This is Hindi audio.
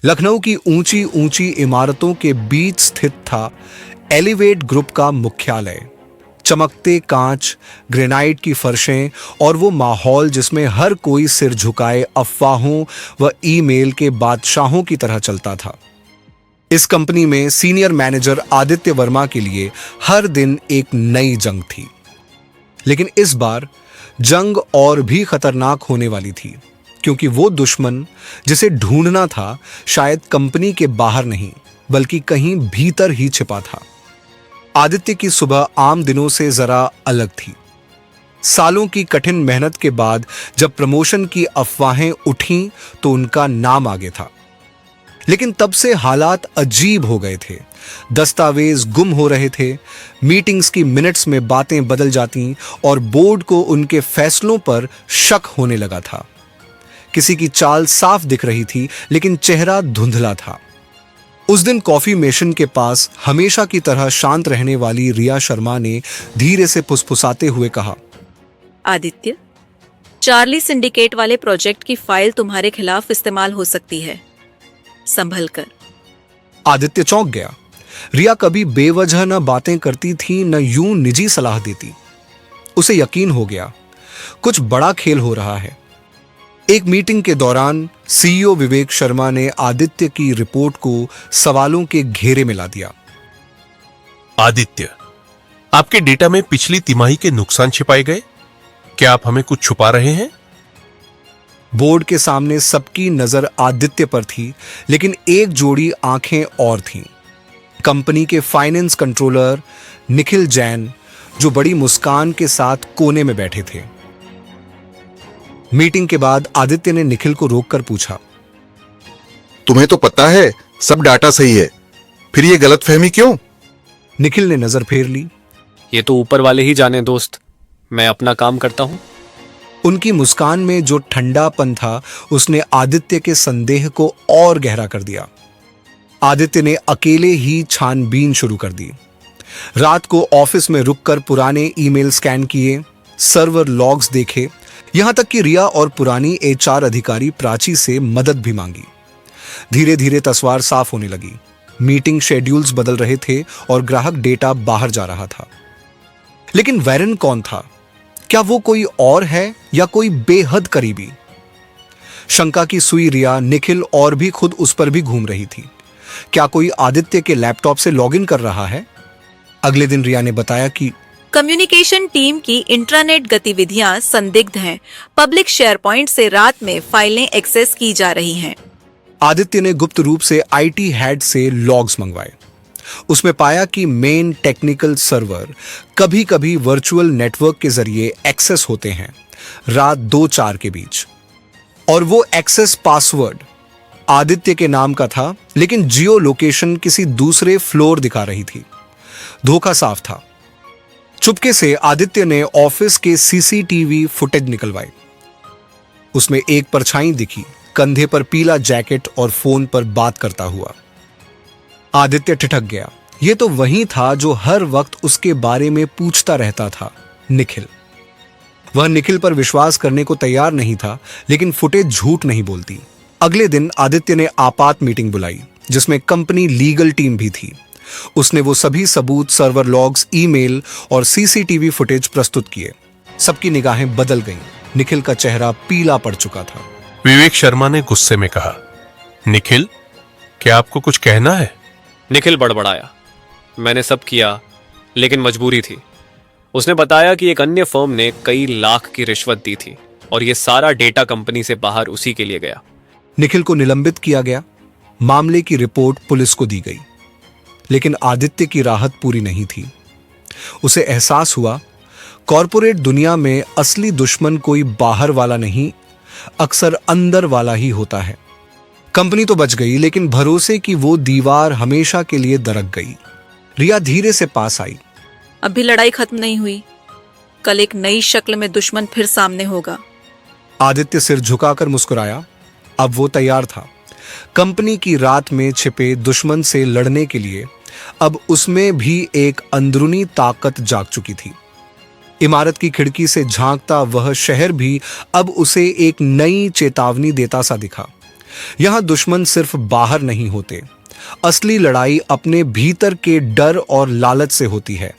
लखनऊ की ऊंची ऊंची इमारतों के बीच स्थित था एलिवेट ग्रुप का मुख्यालय। चमकते कांच, ग्रेनाइट की फर्शें और वो माहौल जिसमें हर कोई सिर झुकाए अफवाहों व ईमेल के बादशाहों की तरह चलता था। इस कंपनी में सीनियर मैनेजर आदित्य वर्मा के लिए हर दिन एक नई जंग थी। लेकिन इस बार जंग और भी खतरनाक होने वाली थी, क्योंकि वो दुश्मन जिसे ढूंढना था शायद कंपनी के बाहर नहीं बल्कि कहीं भीतर ही छिपा था। आदित्य की सुबह आम दिनों से जरा अलग थी। सालों की कठिन मेहनत के बाद जब प्रमोशन की अफवाहें उठीं तो उनका नाम आगे था। लेकिन तब से हालात अजीब हो गए थे। दस्तावेज गुम हो रहे थे, मीटिंग्स की मिनट्स में बातें बदल जाती और बोर्ड को उनके फैसलों पर शक होने लगा था। किसी की चाल साफ दिख रही थी लेकिन चेहरा धुंधला था। उस दिन कॉफी मेशन के पास हमेशा की तरह शांत रहने वाली रिया शर्मा ने धीरे से फुसफुसाते हुए कहा, आदित्य, चार्ली सिंडिकेट वाले प्रोजेक्ट की फाइल तुम्हारे खिलाफ इस्तेमाल हो सकती है, संभल कर। आदित्य चौंक गया। रिया कभी बेवजह न बातें करती थी न यूं निजी सलाह देती। उसे यकीन हो गया कुछ बड़ा खेल हो रहा है। एक मीटिंग के दौरान सीईओ विवेक शर्मा ने आदित्य की रिपोर्ट को सवालों के घेरे में ला दिया। आदित्य, आपके डेटा में पिछली तिमाही के नुकसान छिपाए गए, क्या आप हमें कुछ छुपा रहे हैं? बोर्ड के सामने सबकी नजर आदित्य पर थी, लेकिन एक जोड़ी आंखें और थीं। कंपनी के फाइनेंस कंट्रोलर निखिल जैन, जो बड़ी मुस्कान के साथ कोने में बैठे थे। मीटिंग के बाद आदित्य ने निखिल को रोककर पूछा, तुम्हें तो पता है सब डाटा सही है, फिर ये गलतफहमी क्यों? निखिल ने नजर फेर ली। ये तो ऊपर वाले ही जाने दोस्त, मैं अपना काम करता हूं। उनकी मुस्कान में जो ठंडापन था उसने आदित्य के संदेह को और गहरा कर दिया। आदित्य ने अकेले ही छानबीन शुरू कर दी। रात को ऑफिस में रुककर पुराने ईमेल स्कैन किए, सर्वर लॉग्स देखे, यहां तक कि रिया और पुरानी एचआर अधिकारी प्राची से मदद भी मांगी। धीरे धीरे तस्वीर साफ होने लगी। मीटिंग शेड्यूल्स बदल रहे थे और ग्राहक डेटा बाहर जा रहा था। लेकिन वैरन कौन था? क्या वो कोई और है या कोई बेहद करीबी? शंका की सुई रिया, निखिल और भी खुद उस पर भी घूम रही थी। क्या कोई आदित्य के लैपटॉप से लॉगिन कर रहा है? अगले दिन रिया ने बताया कि कम्युनिकेशन टीम की इंट्रानेट गतिविधियां संदिग्ध हैं। पब्लिक शेयर पॉइंट से रात में फाइलें एक्सेस की जा रही हैं। आदित्य ने गुप्त रूप से आईटी हेड से लॉग्स मंगवाए। उसमें पाया कि मेन टेक्निकल सर्वर कभी कभी वर्चुअल नेटवर्क के जरिए एक्सेस होते हैं रात 2-4 के बीच, और वो एक्सेस पासवर्ड आदित्य के नाम का था, लेकिन जियो लोकेशन किसी दूसरे फ्लोर दिखा रही थी। धोखा साफ था। चुपके से आदित्य ने ऑफिस के सीसीटीवी फुटेज निकलवाए। उसमें एक परछाई दिखी, कंधे पर पीला जैकेट और फोन पर बात करता हुआ। आदित्य ठिठक गया। यह तो वही था जो हर वक्त उसके बारे में पूछता रहता था, निखिल। वह निखिल पर विश्वास करने को तैयार नहीं था, लेकिन फुटेज झूठ नहीं बोलती। अगले दिन आदित्य ने आपात मीटिंग बुलाई, जिसमें कंपनी लीगल टीम भी थी। उसने वो सभी सबूत, सर्वर लॉग्स, ईमेल और सीसीटीवी फुटेज प्रस्तुत किए। सबकी निगाहें बदल गईं। निखिल का चेहरा पीला पड़ चुका था। विवेक शर्मा ने गुस्से में कहा, निखिल, क्या आपको कुछ कहना है? निखिल बड़बड़ाया, मैंने सब किया लेकिन मजबूरी थी। उसने बताया कि एक अन्य फर्म ने कई लाख की रिश्वत दी थी और यह सारा डेटा कंपनी से बाहर उसी के लिए गया। निखिल को निलंबित किया गया। मामले की रिपोर्ट पुलिस को दी गई, लेकिन आदित्य की राहत पूरी नहीं थी। उसे एहसास हुआ कॉरपोरेट दुनिया में असली दुश्मन कोई बाहर वाला नहीं, अक्सर अंदर वाला ही होता है। कंपनी तो बच गई, लेकिन भरोसे की वो दीवार हमेशा के लिए दरक गई। रिया धीरे से पास आई। अभी लड़ाई खत्म नहीं हुई, कल एक नई शक्ल में दुश्मन फिर सामने होगा। आदित्य सिर झुकाकर मुस्कुराया। अब वो तैयार था कंपनी की रात में छिपे दुश्मन से लड़ने के लिए। अब उसमें भी एक अंदरूनी ताकत जाग चुकी थी। इमारत की खिड़की से झांकता वह शहर भी अब उसे एक नई चेतावनी देता सा दिखा। यहां दुश्मन सिर्फ बाहर नहीं होते, असली लड़ाई अपने भीतर के डर और लालच से होती है।